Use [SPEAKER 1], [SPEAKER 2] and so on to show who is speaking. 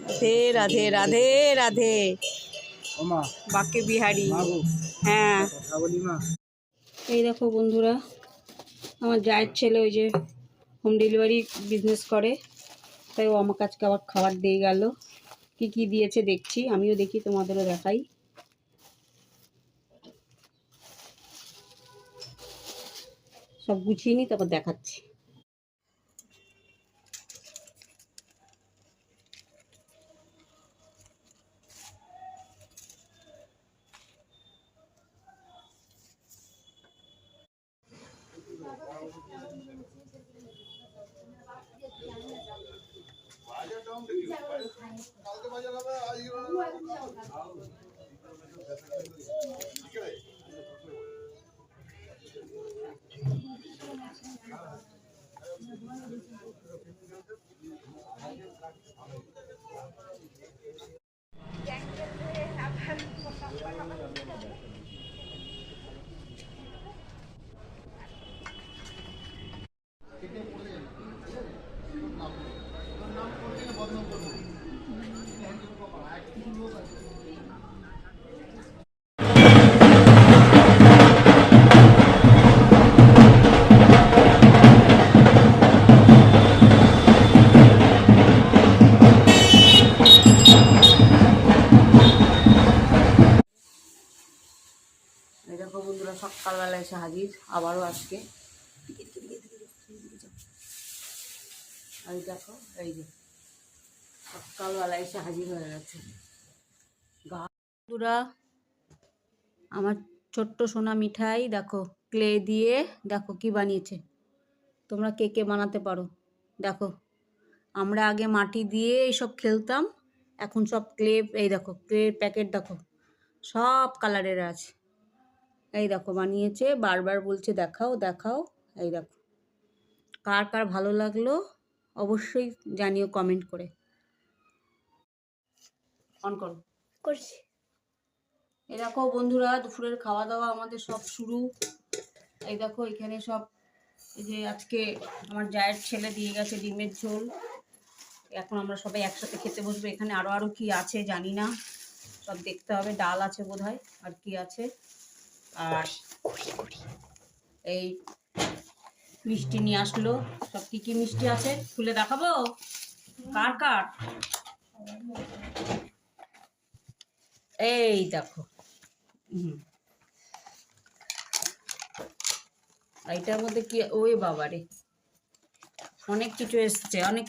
[SPEAKER 1] রাধে রাধে রাধে রাধে বাঁকে বিহারি। হ্যাঁ, এই দেখো বন্ধুরা, আমার জায়ের ছেলে ওই যে হোম ডেলিভারি বিজনেস করে, তাই ও আমার কাছে আবার খাবার দিয়ে গেল। কি কি দিয়েছে দেখছি, আমিও দেখি, তোমাদেরও দেখাই। সব গুছিয়ে নিই, তারপর দেখাচ্ছি। এই দেখো বন্ধুরা, সকালবেলা এসে হাজির আবারও আজকে। এই দেখো, এই যে সকালবেলা এসে হাজির হয়ে গেছে। বন্ধুরা, আমার ছোট্ট সোনা মিঠাই দেখো ক্লে দিয়ে দেখো কি বানিয়েছে। তোমরা কে কে বানাতে পারো দেখো। আমরা আগে মাটি দিয়ে এইসব খেলতাম, এখন সব ক্লে, এই দেখো ক্লের প্যাকেট দেখো, সব কালারের আছে। এই দেখো বানিয়েছে, বারবার বলছে দেখাও দেখাও। এই দেখো, কার কার ভালো লাগলো অবশ্যই জানিও কমেন্ট করে। অন করো, করছি। এই দেখো বন্ধুরা, দুপুরের খাওয়া দাওয়া আমাদের সব শুরু। এই দেখো এখানে সব, এই যে আজকে আমার জায়ের ছেলে দিয়ে গেছে ডিমের ঝোল। এখন আমরা সবাই একসাথে খেতে বসবো। এখানে আরো কি আছে জানি না, সব দেখতে হবে। ডাল আছে বোধহয়, আর কি আছে। আর এই মিষ্টি নিয়ে আসলো, সব কি কি মিষ্টি আছে খুলে দেখাবো কার কার। এই দেখো, এইটার মধ্যে কি, ওই বাবারে অনেক কিছু এসছে, অনেক